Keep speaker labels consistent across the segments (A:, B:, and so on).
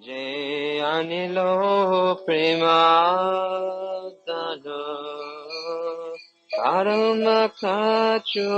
A: Je anilo premadano karma kacho.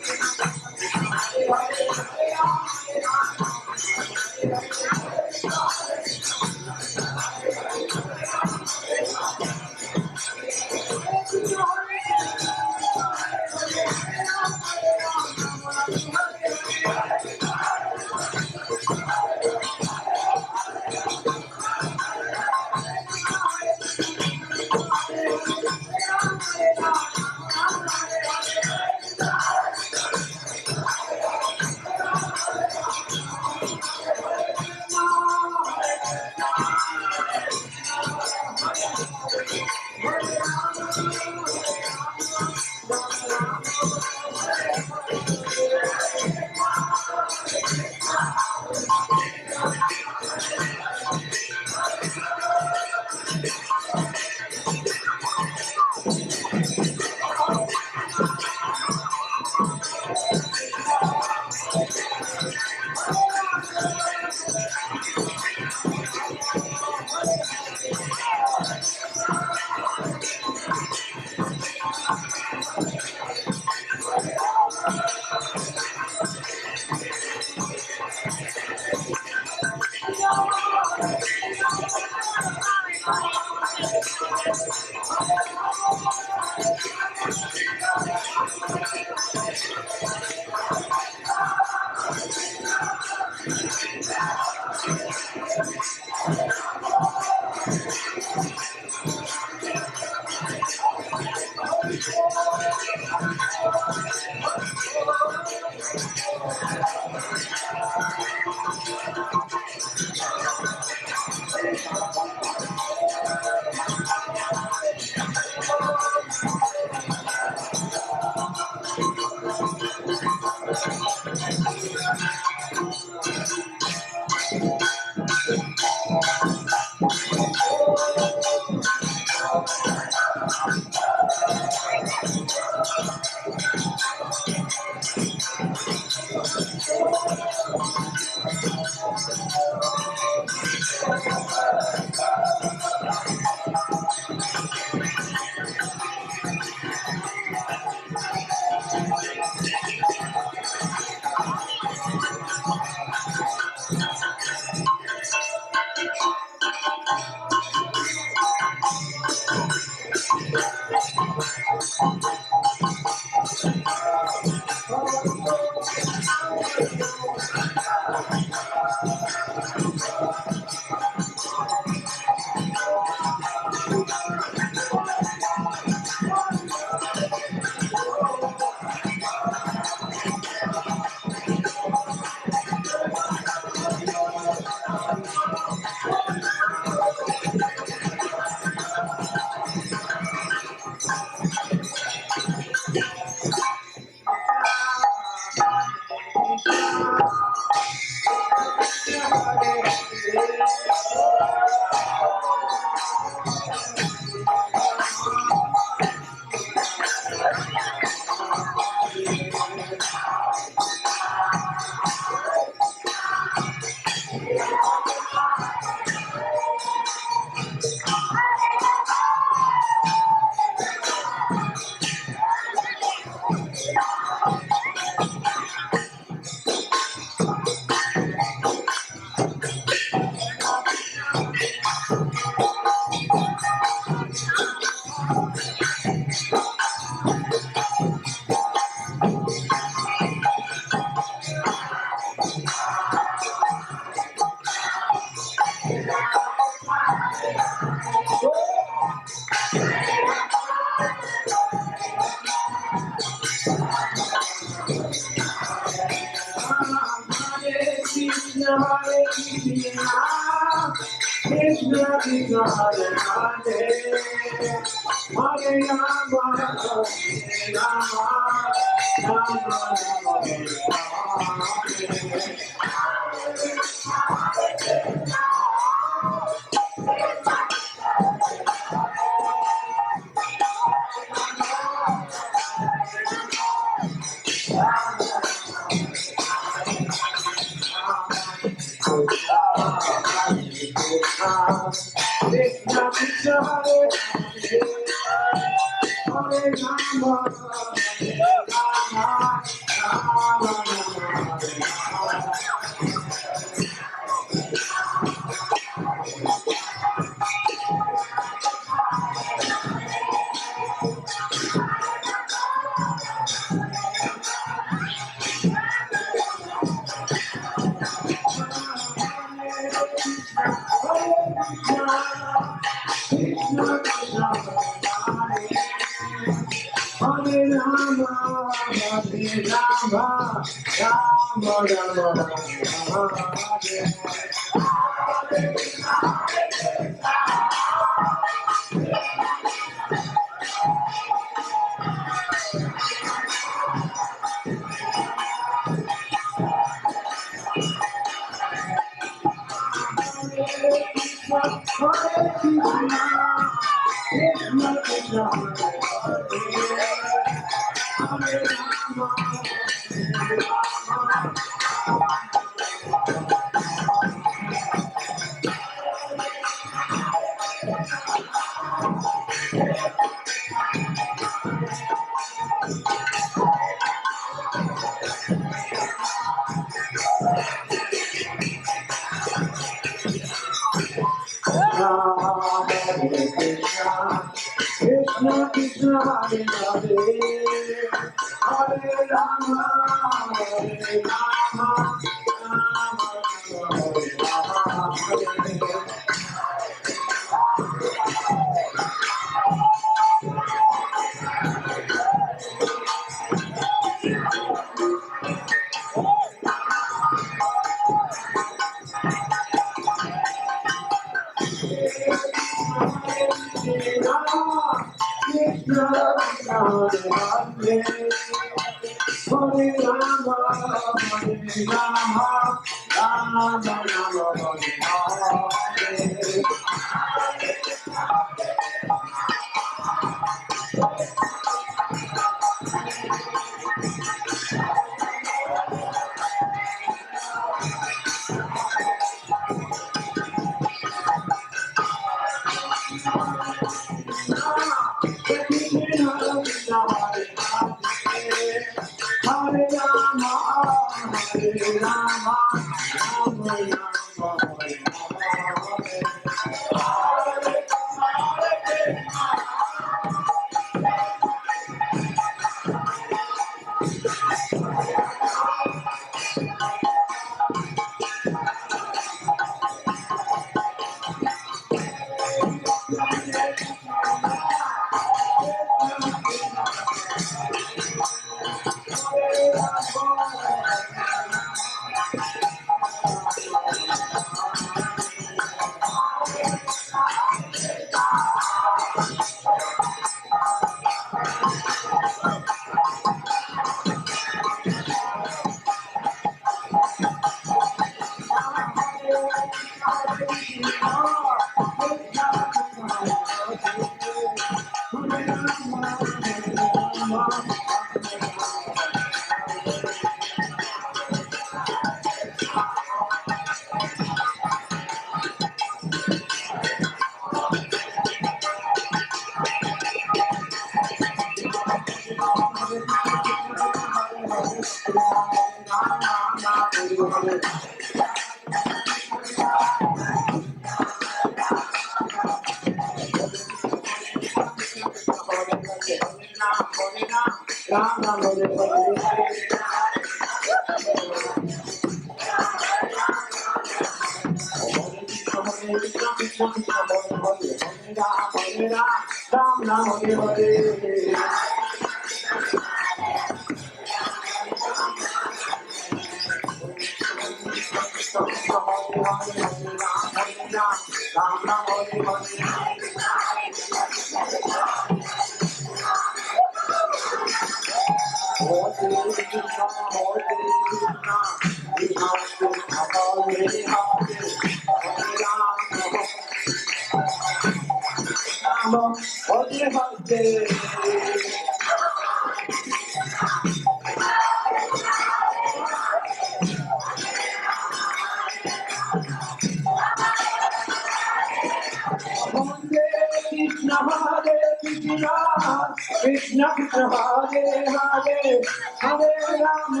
B: Krishna Krishna Hare Hare, Hare Rama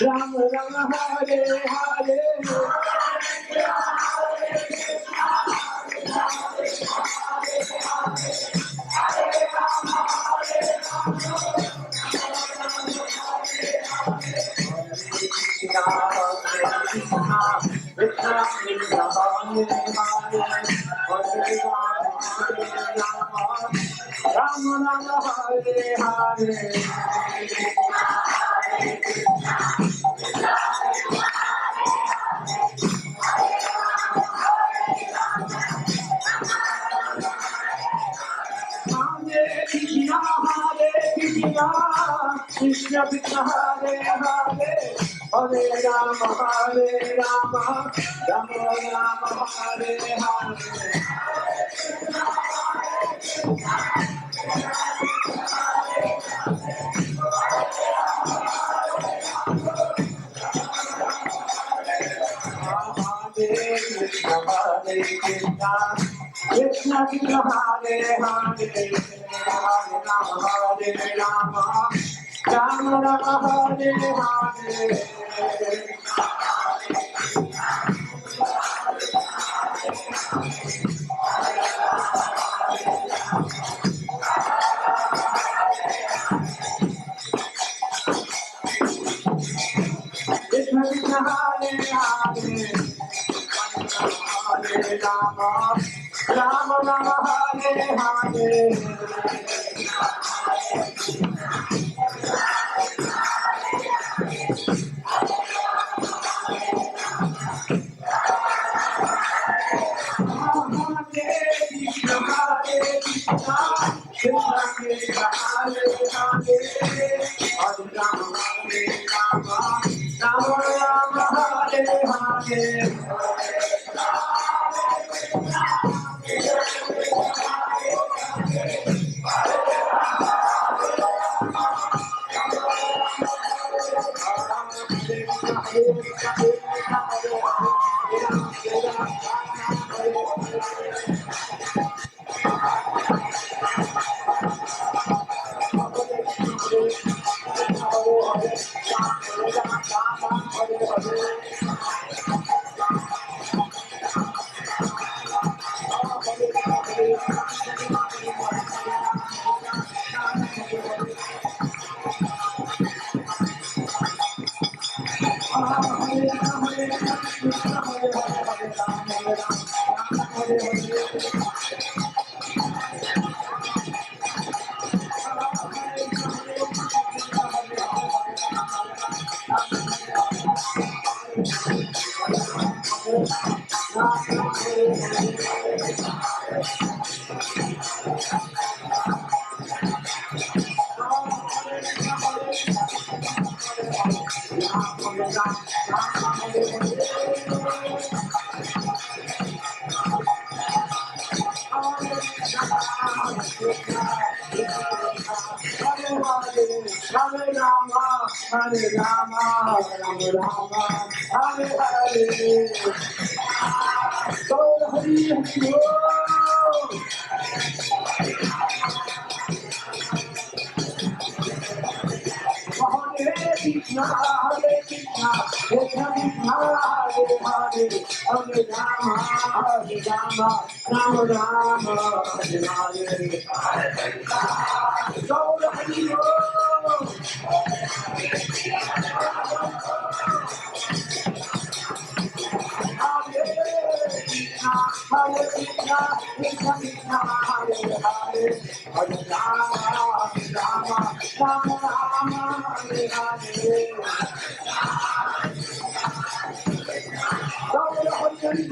B: Rama Rama Hare Hare. Krishna Krishna Hare Hare, Hare Rama Rama Rama Hare Hare. Krishna Krishna Hare Hare, Hare Rama Rama Rama Hare Hare. Krishna Krishna Hare Hare, Hare Rama Rama Rama Hare Hare. Hare Rama, Hare Rama, Rama Rama, Hare Hare. So Hari Hari Hare Krishna, Hare Krishna, Krishna Krishna, Hare Hare, Hare Rama, Rama Rama, Hare Hare. So Hari Hare Krishna, Krishna Krishna, Hare Hare, Hare Rama, Rama Rama, Hare Hare. So Hari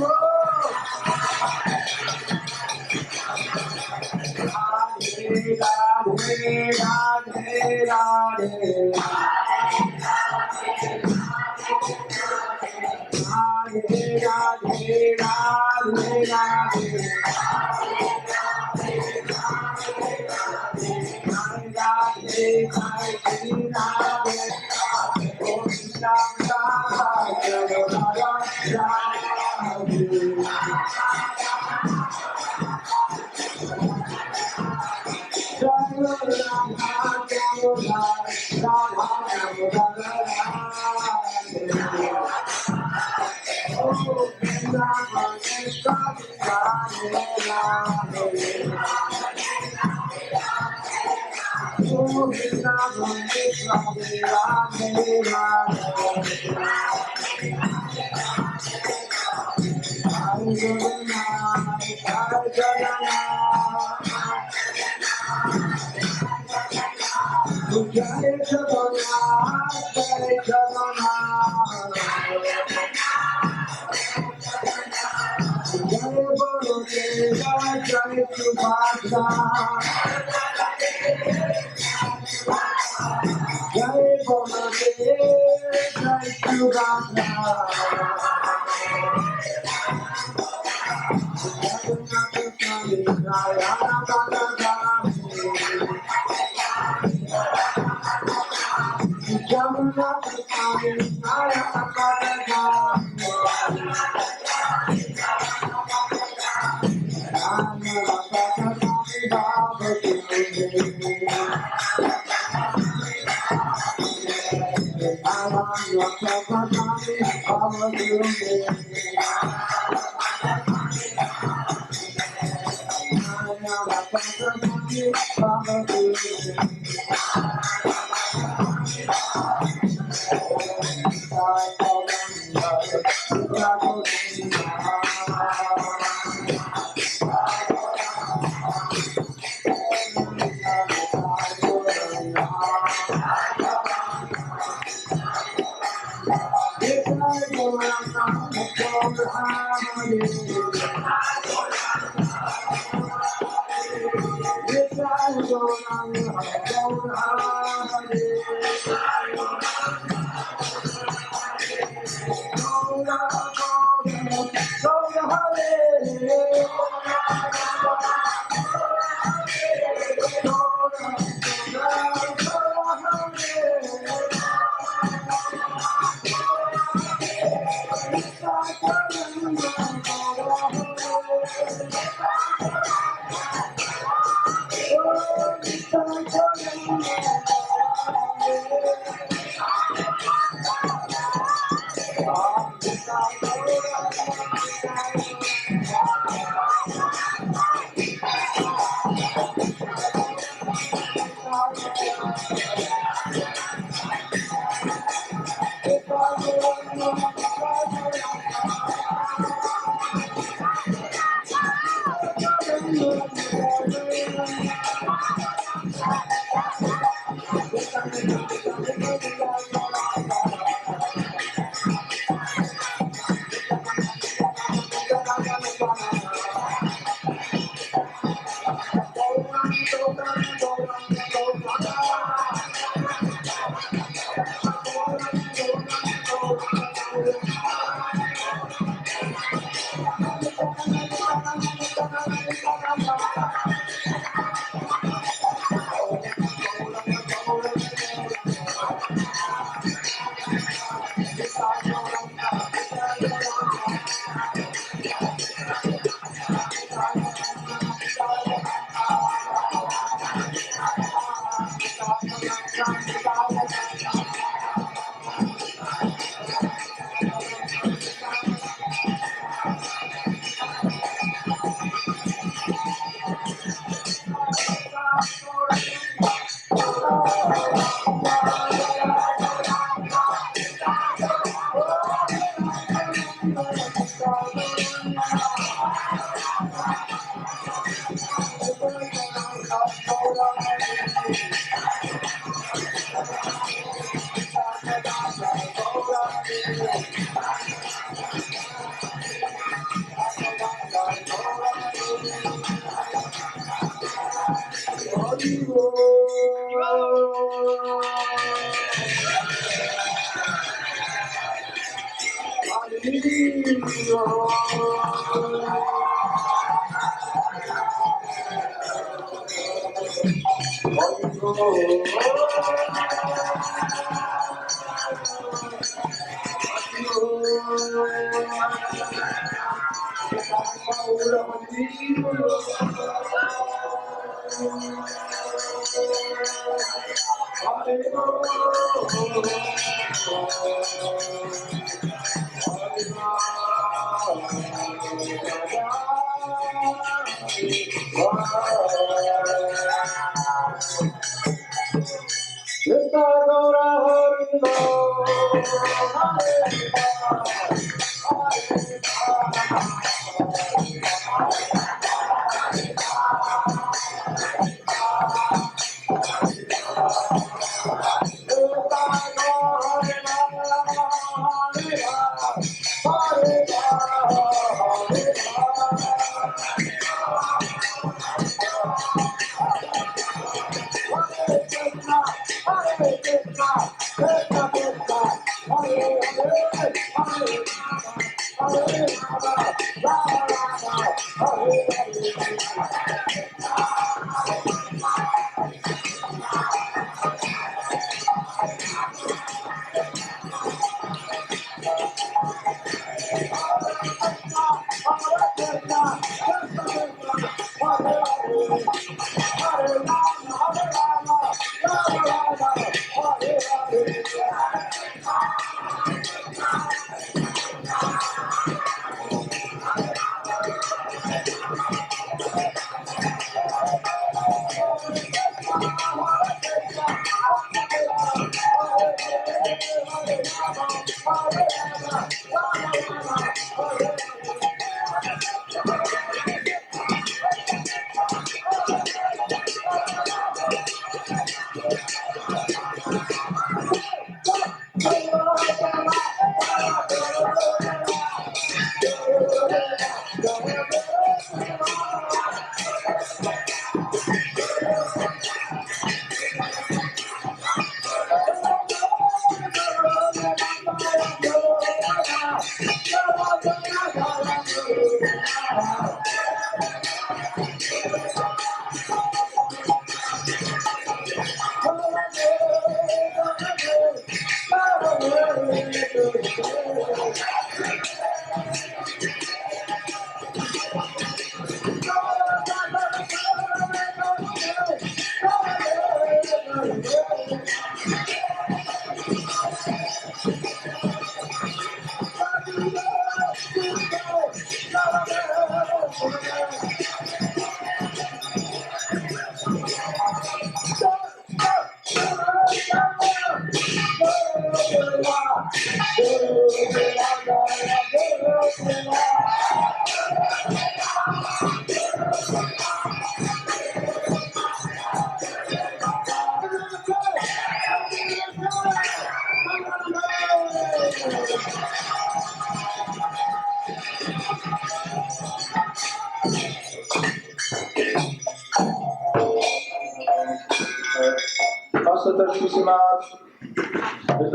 B: Mr.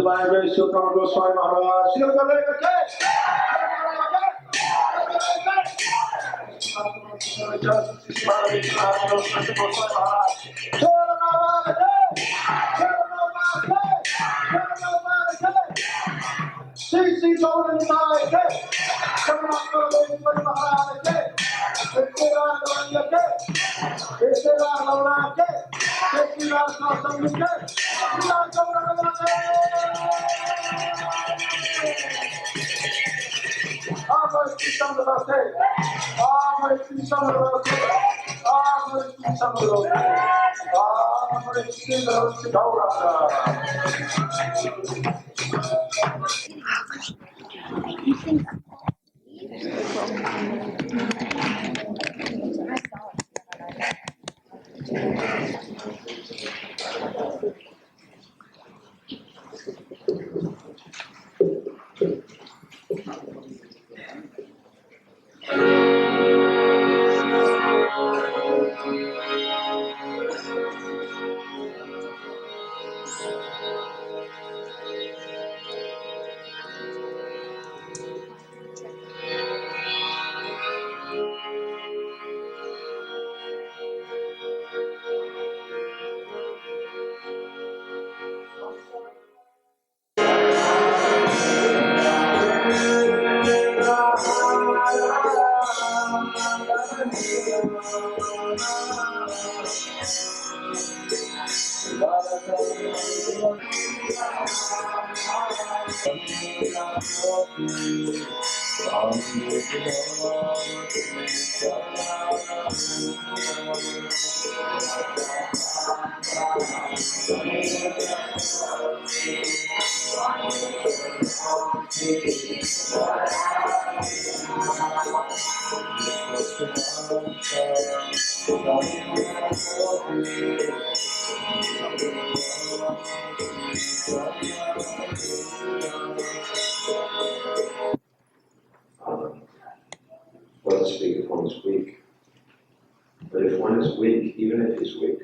B: Vyasa Puja Goswami Maharaj.
C: Well, to speak if one is weak. But if one is weak, even if he's weak,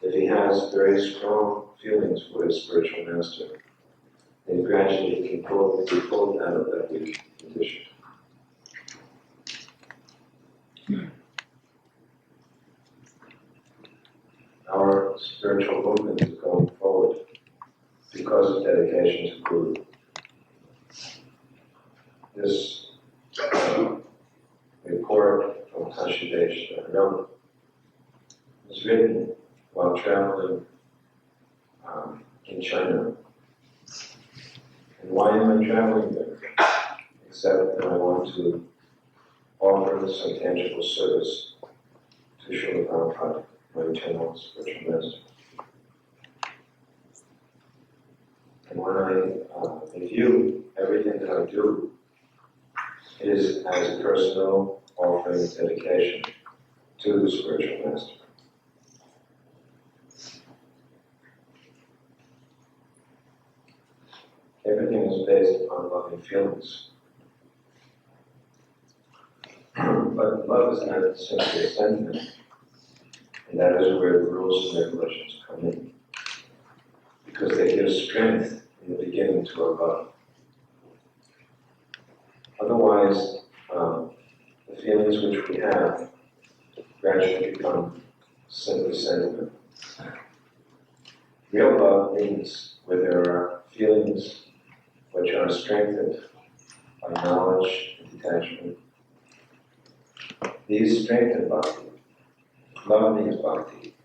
C: if he has very strong feelings for his spiritual master, then gradually he can be pulled out of that weak condition. Our spiritual movement is going forward because of dedication to Guru. This report from Kashidesh was written while traveling in China. And why am I traveling there? Except that I want to offer some tangible service to Srila Prabhupada, my eternal spiritual master. And when I review everything that I do, it is as a personal offering of dedication to the spiritual master. Everything is based upon loving feelings. But love is not simply a sentiment, and that is where the rules and regulations come in. Because they give strength in the beginning to our love. Otherwise, the feelings which we have gradually become simply sentiment. Real love means where there are feelings which are strengthened by knowledge and detachment. These strengthen bhakti. Love means bhakti.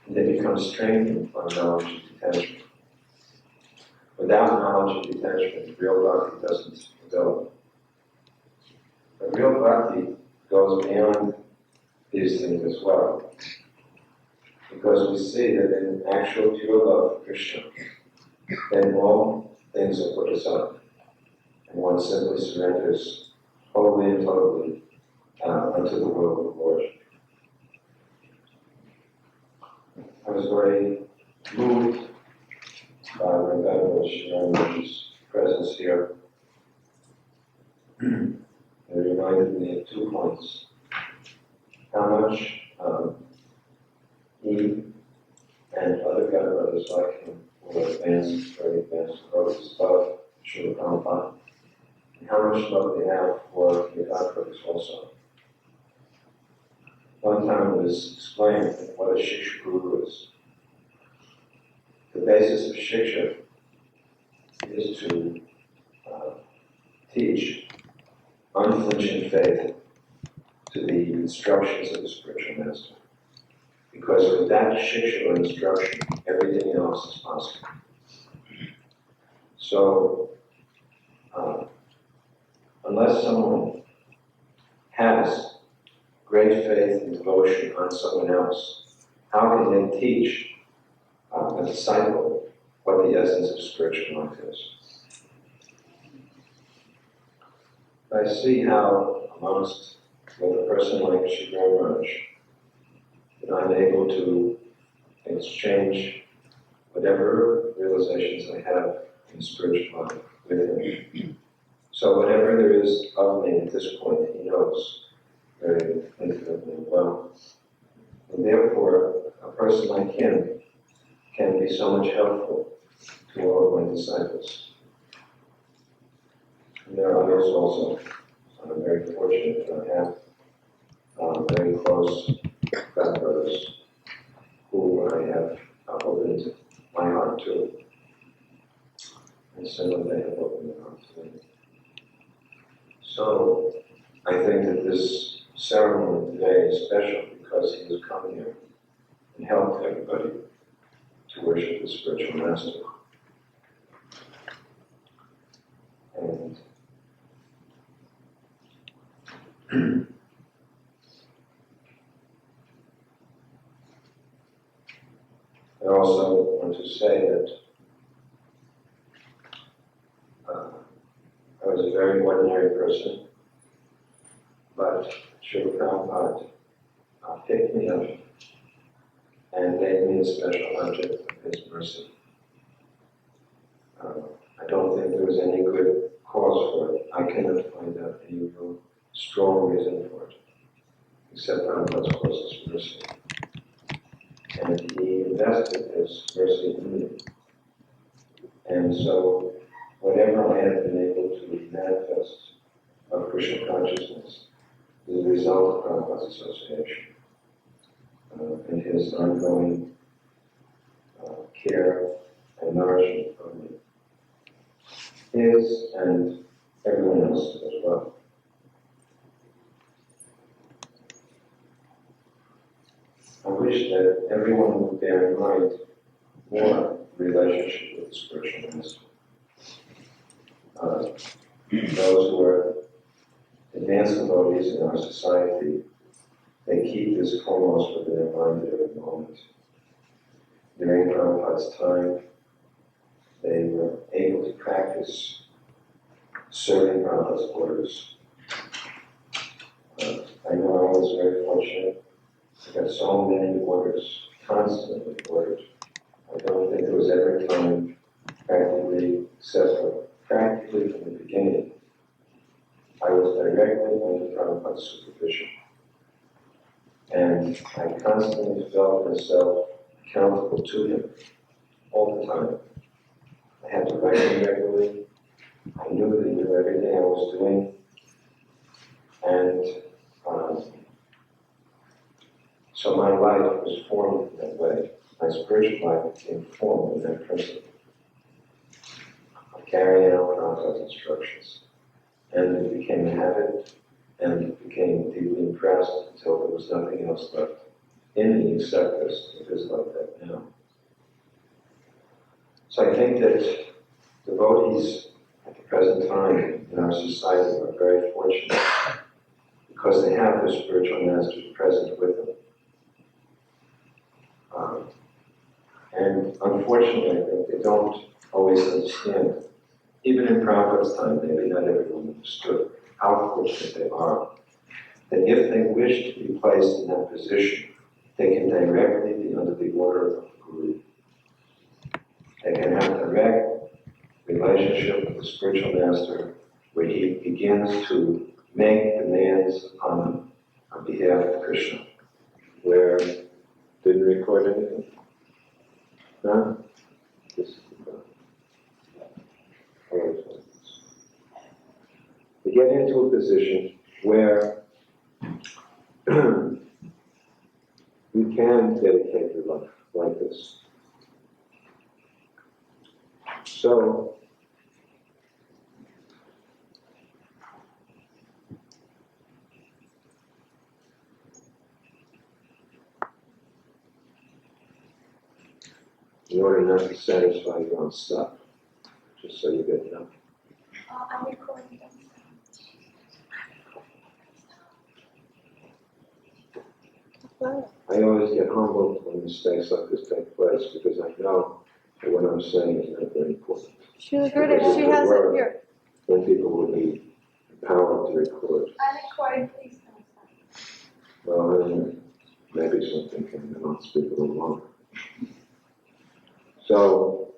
C: And they become strengthened by knowledge and detachment. Without knowledge and detachment, real bhakti doesn't develop. But real bhakti goes beyond these things as well. Because we see that in actual pure love for Krishna, then all things are put aside. And one simply surrenders wholly and totally unto the will of the Lord. I was very moved by Venkateshwara Shivaji's presence here. It reminded me of 2 points. How much he and other godbrothers like him who are advanced, very advanced devotees love Srila Prabhupada, and how much love they have for the godbrothers also. One time it was explained what a Shiksha Guru is. The basis of Shiksha is to teach unflinching faith to the instructions of the spiritual master. Because with that shiksha or instruction, everything else is possible. So, unless someone has great faith and devotion on someone else, how can they teach a disciple what the essence of spiritual life is? I see how amongst with a person like Sri Maharaj, that I'm able to exchange whatever realizations I have in spiritual life with him. So whatever there is of me at this point, he knows very infinitely well. And therefore, a person like him can be so much helpful to all of my disciples. And there are others also. I'm very fortunate that I have very close godbrothers who I have opened my heart to, and some of them have opened their heart to me. So I think that this ceremony today is special because he has come here and helped everybody to worship the spiritual master. And I also want to say that I was a very ordinary person, but Srila Prabhupada picked me up and made me a special object of his mercy. I don't think there was any good cause for it. I cannot find out any real strong reason for it, except Prabhupada's closest mercy. And he invested his mercy in me. And so, whatever I have been able to manifest of Krishna consciousness is a result of Prabhupada's association and his ongoing care and nourishment of me. His and everyone else as well. I wish that everyone would bear in mind more relationship with the spiritual master. Those who are advanced devotees in our society, they keep this foremost within their mind at every moment. During Prabhupada's time, they were able to practice serving Prabhupada's orders. I know I was very fortunate. I got so many orders, constantly ordered. I don't think there was ever a time, practically, except for practically from the beginning, I was directly under Prabhupada's supervision. And I constantly felt myself accountable to him all the time. I had to write him regularly. I knew that he knew everything I was doing. And so my life was formed in that way. My spiritual life became formed in that principle. Carrying out Prabhupada's instructions. And it became a habit, and it became deeply impressed until there was nothing else left in me except this. It is like that now. So I think that devotees at the present time in our society are very fortunate because they have their spiritual masters present with them. And unfortunately, I think they don't always understand. Even in Prabhupada's time, maybe not everyone understood how fortunate they are. That if they wish to be placed in that position, they can directly be under the order of the Guru. They can have direct relationship with the spiritual master where he begins to make demands on behalf of Krishna. Where didn't record anything? No? To get into a position where you can dedicate your life like this. So, in order not to satisfy your own stuff, just so you get done.
B: I'm recording them.
C: I always get humbled when mistakes like this take place because I know that what I'm saying is not very important.
D: She recorded. She has it here.
C: Then people will be empowered to record.
B: I'm recording, please don't stop.
C: Well, then maybe something can not speak a little longer. So,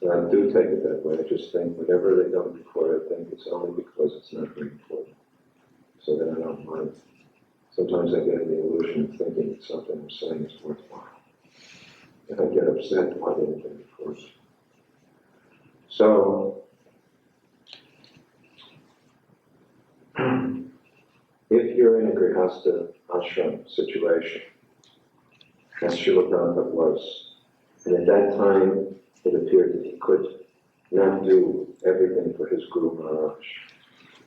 C: I do take it that way. I just think whenever they don't record, I think it's only because it's not very important. So then I don't mind. Sometimes I get the illusion of thinking that something I'm saying is worthwhile. And I get upset why they didn't record. So, if you're in a Grihastha ashram situation, as Srila Prabhupada was, and at that time it appeared that he could not do everything for his Guru Maharaj,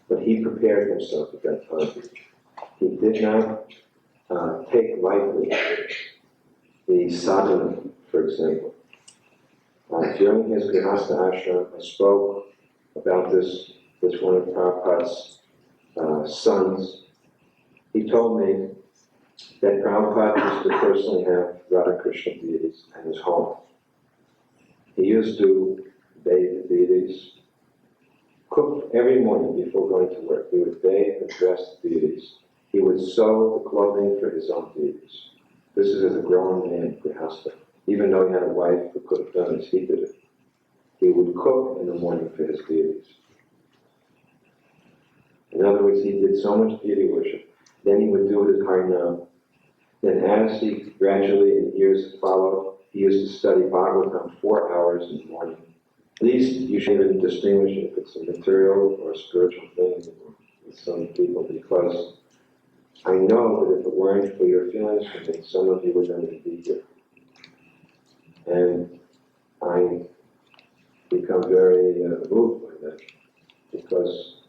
C: but he prepared himself at that time. He did not take lightly the sadhana, for example. During his Grihastha ashram, I spoke about this with one of Prabhupada's sons. He told me that Prabhupada used to personally have Radha Krishna deities at his home. He used to bathe the deities, cook every morning before going to work. He would bathe and dress the deities. He would sew the clothing for his own deities. This is as a grown man, Grihastha. Even though he had a wife who could have done as he did it. He would cook in the morning for his deities. In other words, he did so much deity worship. Then he would do his Harinam. Then as he gradually, in years followed, he used to study Bhagavatam 4 hours in the morning. At least you should even distinguish if it's a material or a spiritual thing with some people, because I know that if it weren't for your feelings for me, some of you would not even be here. And I become very moved by that, because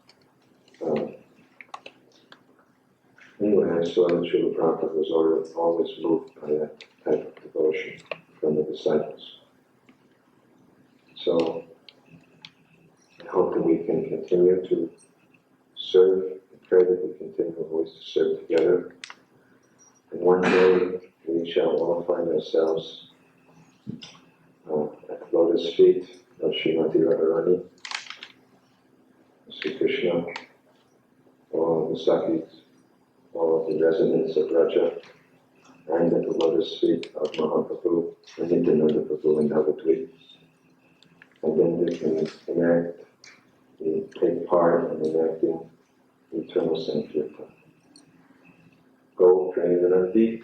C: anyway, I saw that Srila Prabhupada was always moved by that type of devotion from the disciples. So I hope that we can continue to serve, and pray that we continue always to serve together. And one day we shall all find ourselves at the lotus feet of Srimati Radharani, Sri Krishna, all the Sakis, all of the residents of Raja, and at the lotus feet of Mahaprabhu and Nityananda Prabhu and Navadvip. And then they can enact, take part in enacting eternal Sankirtan. Go pray the Nandi.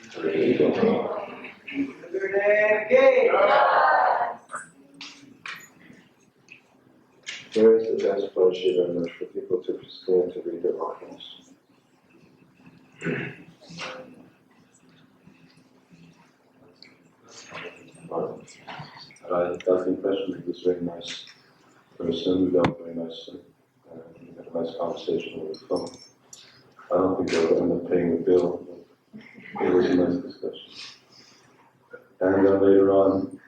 C: Here is the best place very much for people to stand to read their offerings.
E: I got the impression that he was a very nice person, we dealt very nicely, we had a nice conversation over the phone. I don't think I would end up paying the bill, but it was a nice discussion. And later on,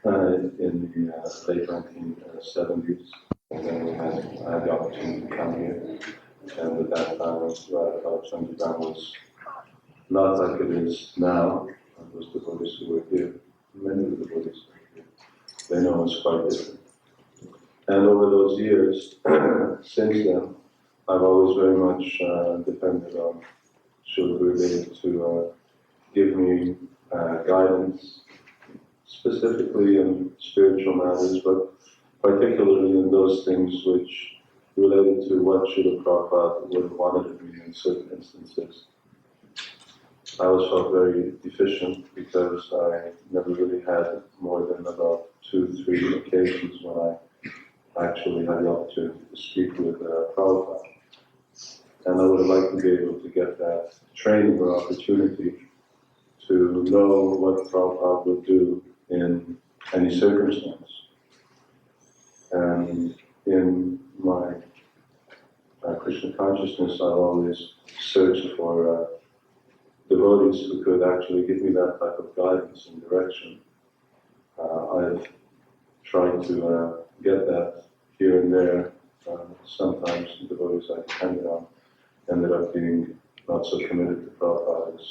E: in the late 1970s, and then I had the opportunity to come here, and at that time, Sanjivan was not like it is now. Those devotees who were here, many of the devotees who were here, they know it's quite different. And over those years, since then, I've always very much depended on Srila Gurudeva to give me guidance, specifically in spiritual matters, but particularly in those things which related to what Srila Prabhupada would have wanted of me in certain instances. I always felt very deficient because I never really had more than about 2-3 occasions when I actually had the opportunity to speak with Prabhupada. And I would have liked to be able to get that training or opportunity to know what Prabhupada would do in any circumstance. And in my Krishna consciousness, I've always searched for devotees who could actually give me that type of guidance and direction. I've tried to get that here and there. Sometimes the devotees I depended on ended up being not so committed to Prabhupada as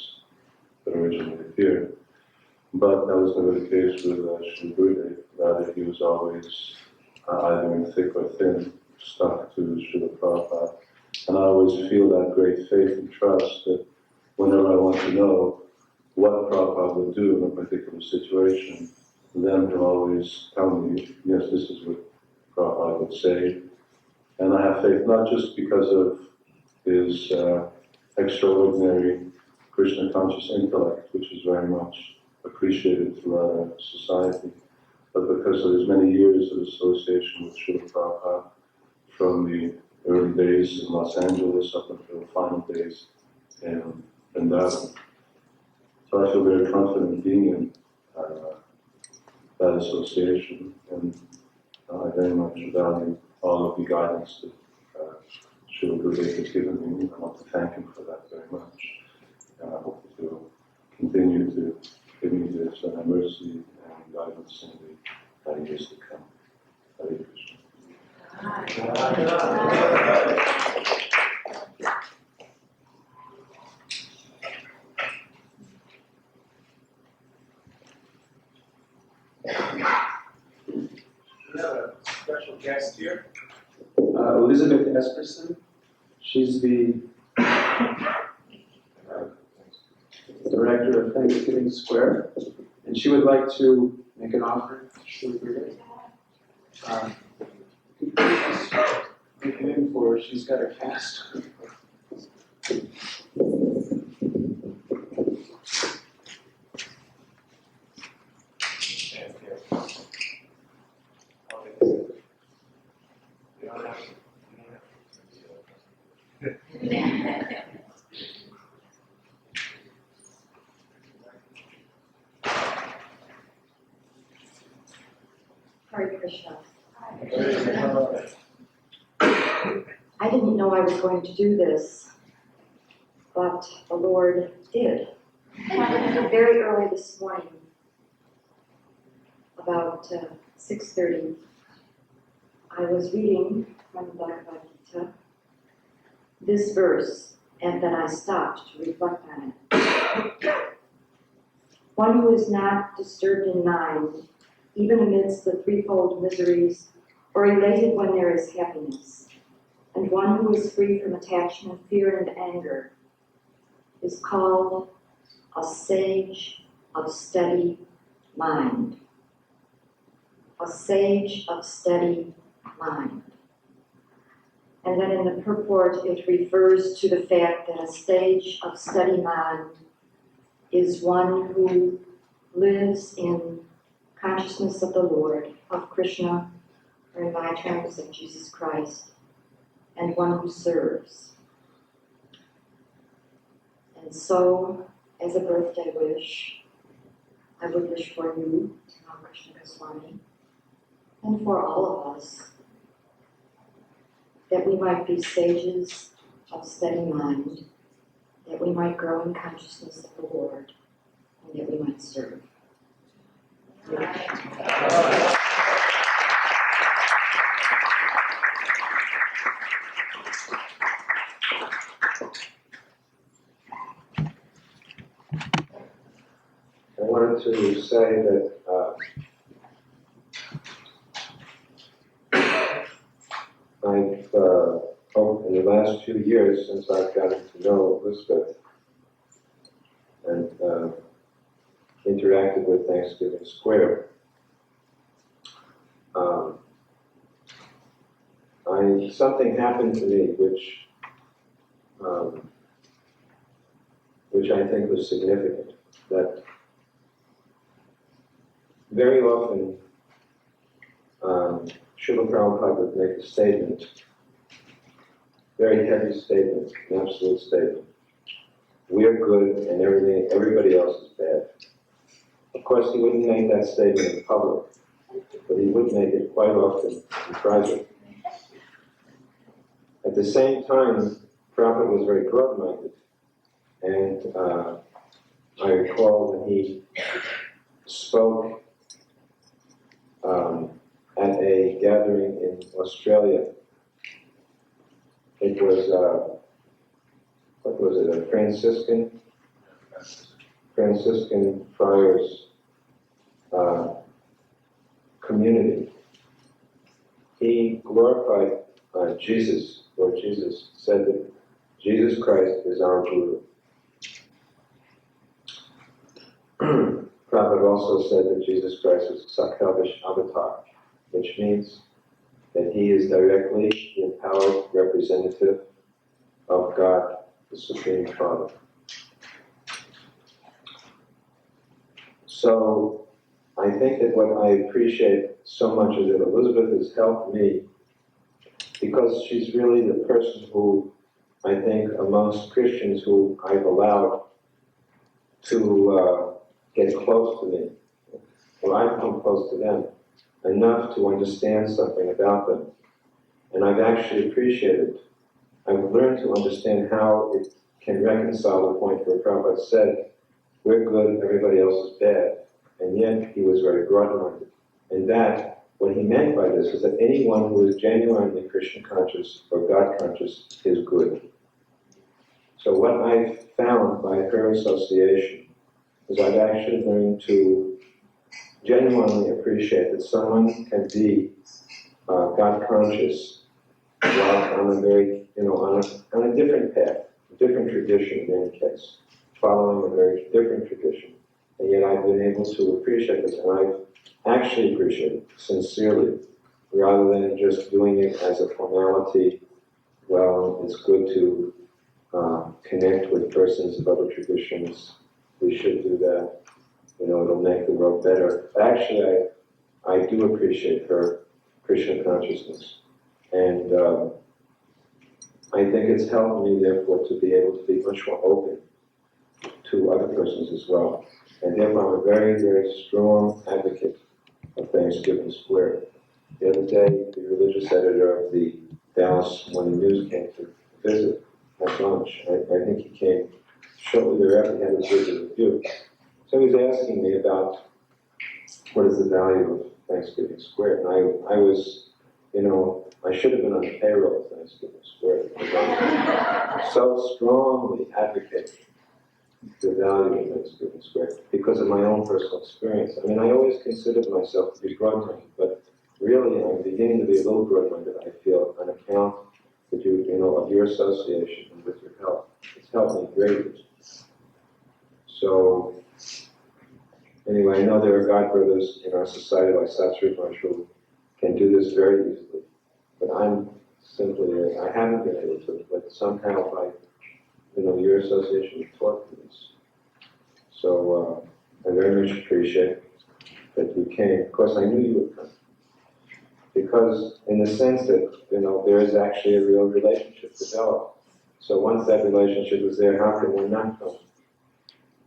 E: that originally appeared. But that was never the case with Sri Gurudeva. Rather, he was always either in thick or thin, stuck to Srila Prabhupada. And I always feel that great faith and trust that whenever I want to know what Prabhupada will do in a particular situation, then he'll always tell me, yes, this is what Prabhupada would say. And I have faith not just because of his extraordinary Krishna conscious intellect, which is very much appreciated throughout our society, but because of his many years of association with Srila Prabhupada, from the early days in Los Angeles up until the final days in Vrindavan. So I feel very confident being in that association, and I very much value all of the guidance that Srila Gurudeva has given me. I want to thank him for that very much. And I hope that he will continue to give me this mercy and guidance in the years to come.
F: We have a special guest here, Elizabeth Esperson. She's the director of Thanksgiving Square, and she would like to make an offering. Could you please make in for she's got a cast.
G: Hare Krishna. I didn't know I was going to do this, but the Lord did. Very early this morning, about 6:30, I was reading from the Bhagavad Gita this verse, and then I stopped to reflect on it. One who is not disturbed in mind, even amidst the threefold miseries, or elated when there is happiness, and one who is free from attachment, fear, and anger, is called a sage of steady mind. A sage of steady mind. And then in the purport, it refers to the fact that a sage of steady mind is one who lives in consciousness of the Lord, of Krishna, or in my terms of Jesus Christ, and one who serves. And so, as a birthday wish, I would wish for you, Tamal Krishna Goswami, and for all of us, that we might be sages of steady mind, that we might grow in consciousness of the Lord, and that we might serve.
C: I wanted to say that I've, in the last few years, since I've gotten to know Elizabeth and interacted with Thanksgiving Square, something happened to me which I think was significant. That very often, Srila Prabhupada would make a statement, very heavy statement, an absolute statement. We are good and everybody else is bad. Of course, he wouldn't make that statement in public, but he would make it quite often in private. At the same time, Prabhupada was very broad-minded, and I recall when he spoke at a gathering in Australia. It was, what was it, a Franciscan friars community. He glorified Jesus, Lord Jesus, said that Jesus Christ is our Guru. Prabhupada also said that Jesus Christ is Sakhavish Avatar, which means that he is directly the empowered representative of God, the Supreme Father. So I think that what I appreciate so much is that Elizabeth has helped me, because she's really the person who, I think, amongst Christians who I've allowed to get close to me, or I've come close to them, enough to understand something about them. And I've actually appreciated, I've learned to understand how it can reconcile the point where Prabhupada said, we're good, everybody else is bad. And yet he was very broad-minded. And that what he meant by this is that anyone who is genuinely Krishna conscious or God conscious is good. So what I've found by her association is I've actually learned to genuinely appreciate that someone can be God conscious while on a very, on a different path, a different tradition in any case, following a very different tradition. And yet I've been able to appreciate this, and I've actually appreciated it sincerely, rather than just doing it as a formality. Well, it's good to connect with persons of other traditions. We should do that. It'll make the world better. Actually, I do appreciate her Krishna consciousness. And I think it's helped me, therefore, to be able to be much more open to other persons as well. And therefore, I'm a very, very strong advocate of Thanksgiving Square. The other day, the religious editor of the Dallas Morning News came to visit at lunch. I think he came shortly thereafter. He had a visit review. So he was asking me about what is the value of Thanksgiving Square. And I was, I should have been on the payroll of Thanksgiving Square, because I so strongly advocate the value of Thanksgiving Square because of my own personal experience. I mean, I always considered myself to be broad-minded, but really I'm beginning to be a little broad-minded, I feel, on account of your association and with your help. It's helped me greatly. So, anyway, I know there are God brothers in our society like Satsuri Maharaj who can do this very easily, but I'm simply, I haven't been able to, but somehow by, your association taught me this. So, I very much appreciate that you came. Of course, I knew you would come. Because in the sense that, there is actually a real relationship developed. So once that relationship is there, how can one not come?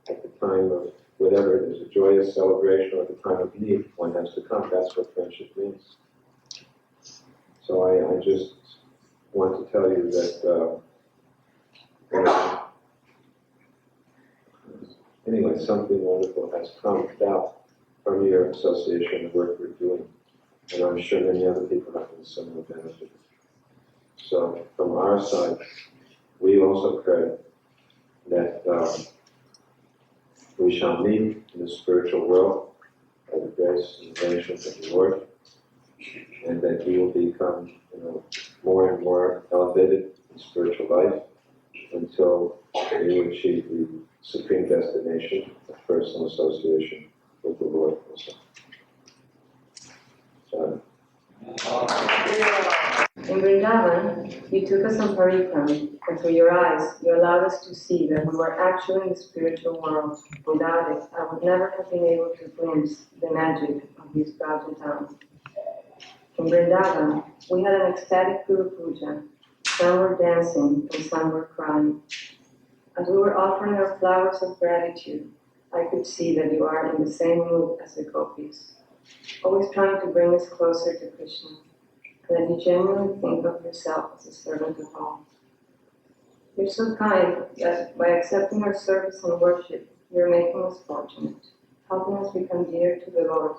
C: At the time of whatever it is, a joyous celebration, or at the time of need, one has to come. That's what friendship means. So I just want to tell you that, anyway, something wonderful has come about from your association, the work we're doing. And I'm sure many other people have been similar benefit. So from our side, we also pray that we shall meet in the spiritual world by the grace and arrangement of the Lord, and that you will become, more and more elevated in spiritual life until you achieve the supreme destination of personal association with the Lord also.
H: In Vrindavan, you took us on parikram, and through your eyes, you allowed us to see that we were actually in the spiritual world. Without it, I would never have been able to glimpse the magic of these Braja towns. In Vrindavan, we had an ecstatic Guru Puja. Some were dancing, and some were crying. As we were offering our flowers of gratitude, I could see that you are in the same mood as the gopis, always trying to bring us closer to Krishna, and that you genuinely think of yourself as a servant of all. You're so kind that by accepting our service and worship, you're making us fortunate, helping us become dear to the Lord.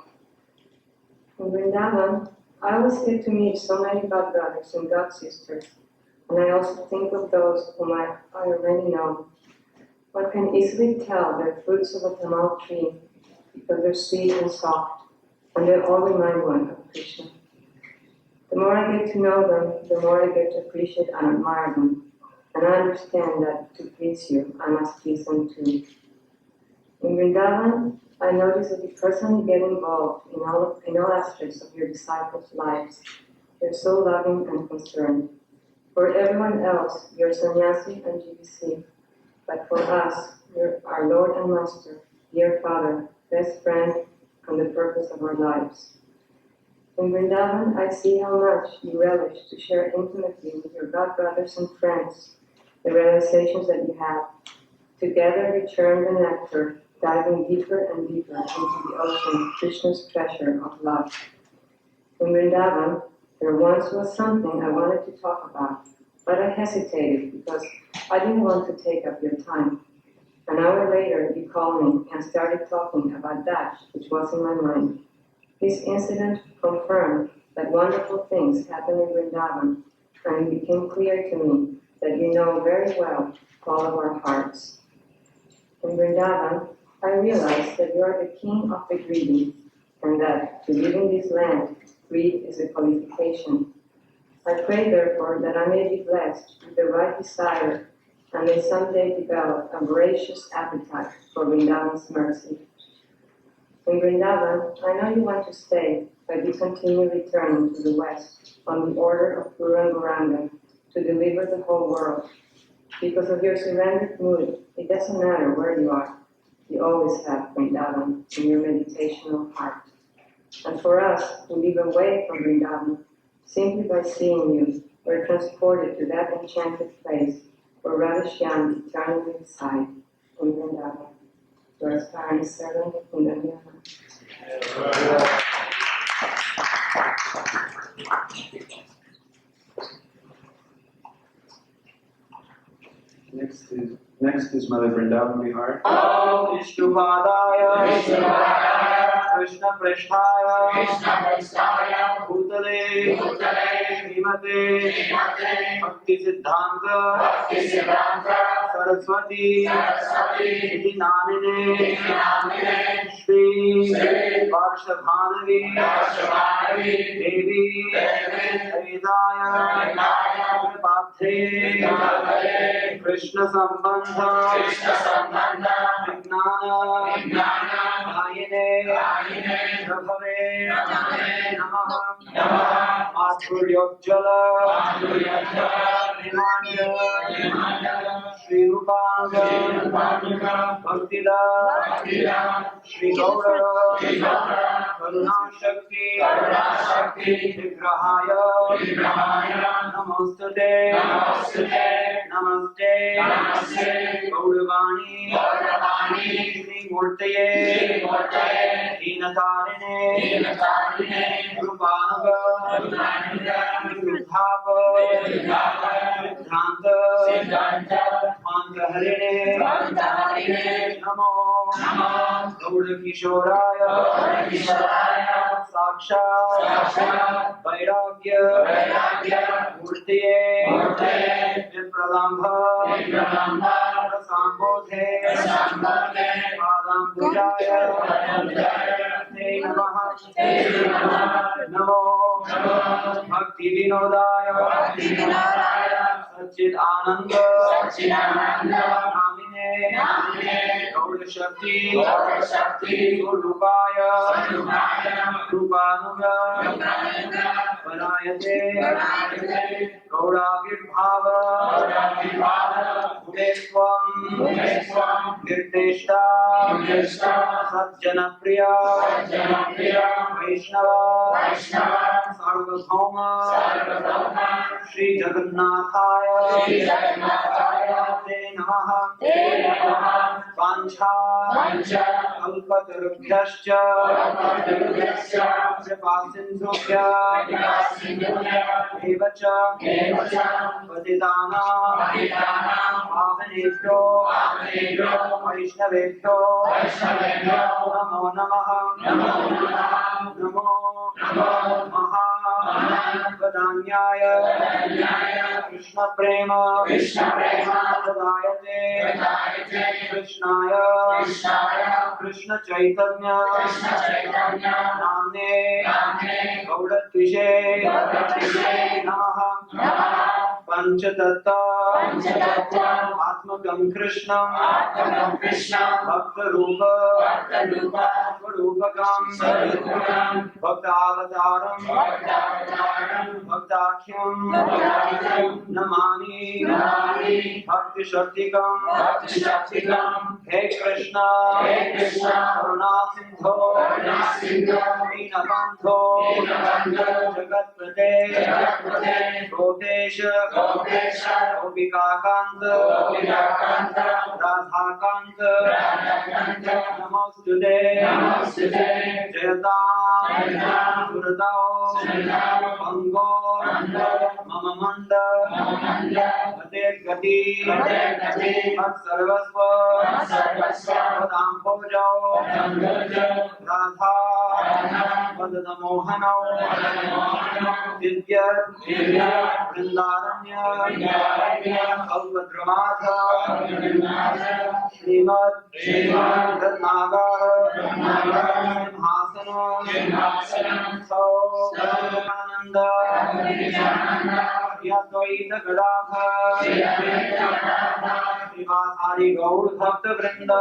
H: In Vrindavan, I always get to meet so many God brothers and God sisters, and I also think of those whom I already know. One can easily tell they're fruits of a Tamal tree because they're sweet and soft, and they all remind one of Krishna. The more I get to know them, the more I get to appreciate and admire them, and I understand that to please you, I must please them too. In Vrindavan, I notice that you personally get involved in all aspects of your disciples' lives. You're so loving and concerned. For everyone else, you're sannyasi and GBC, but for us, you're our Lord and Master, dear Father, best friend, and the purpose of our lives. In Vrindavan, I see how much you relish to share intimately with your God brothers and friends the realizations that you have. Together you churn the nectar, diving deeper and deeper into the ocean of Krishna's treasure of love. In Vrindavan, there once was something I wanted to talk about, but I hesitated because I didn't want to take up your time. An hour later, you called me and started talking about that which was in my mind. This incident confirmed that wonderful things happen in Vrindavan, and it became clear to me that you know very well all of our hearts. In Vrindavan, I realized that you are the king of the greedy, and that to live in this land, greed is a qualification. I pray therefore that I may be blessed with the right desire and may someday develop a voracious appetite for Vrindavan's mercy. In Vrindavan, I know you want to stay, but you continue returning to the west on the order of Guru and Gauranga to deliver the whole world. Because of your surrendered mood, it doesn't matter where you are. You always have Vrindavan in your meditational heart. And for us who live away from Vrindavan, simply by seeing you, we're transported to that enchanted place where Radhashyam eternally reside in Vrindavan. Your aspiring servant in Vrindavan.
F: Next is Mother Vrindavan Bihar.
A: Om Vishnupadaya Krishna Prishtaya Bhutale Srimate Bhakti Siddhanta Saraswati Iti Namine Shri Varshabhanavi Devi Vedaya Prabhate Krishna Sambandha Vignana Ayine Prabhave Namaha Madhuryojjala Nimanya Shri Rupanga Bhaktida Shri Gaura Karuna Shakti Vigrahaya Namostate Namaste Gauravani Shri Murtaye Dinatarine Rupanuga Siddhanta Mantaharine Namo Gaura Kishoraya Sakshat Vairagya Murtiye Vipralambha Prasambodhe Padam Pujaya Te Namaha Namo Bhakti Vinodaya Satchit Ananda Namine Gaura Shakti Gurupaya Rupanuga Parayate Gauragir Bhava Bhuveswam Girteshta Satjana Priya Vaishnava Sarvabhauma Shri Jagannathaya Te Namaha Vancha Kalpatarubhyascha Kripasindhubhya Evacha Patidana Bhavanebhyo Vaishnavebhyo Namo Namaha Namo Vadanyaya Krishna Prema Vadayate Krishnaya Krishna Chaitanya Namne Gaudatvishe Namaha Panchatattva Atmakam Krishnam Bhakta Rupa Swarupakam Bhaktavataram Bhaktakyam Namani Bhakti Shaktikam He Krishna Karuna Sindho Deenabandho Jagatpate Gopesha Gopikakanta Radhakanta Namaste Jayata Suratao Bango Mama Manda Pate Gati Mat Sarvasva Padam Pojao Radha वदनमोहनौ Divya वृंदारण्य कल्पद्रुमाध Shrimad Ratnakar सिंहासन सौनंद यद्वैत गदाधर श्रीवासादि गौर भक्त वृंद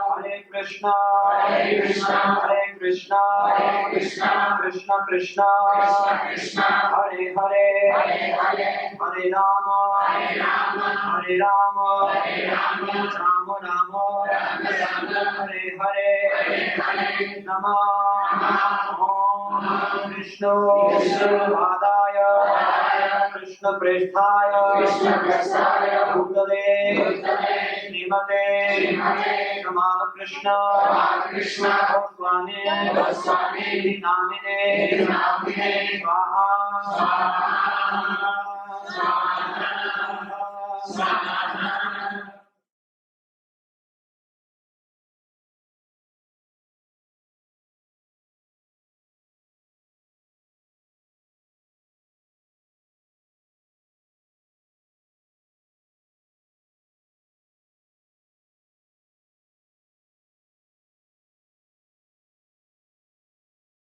A: हरे कृष्णा हरे कृष्णा कृष्ण कृष्ण हरे हरे हरे राम राम राम हरे हरे नमः ओम विष्णु पादाय कृष्ण प्रेष्ठाय भूतले श्रीमते तमाल कृष्ण गोस्वामी नामिने स्वाहा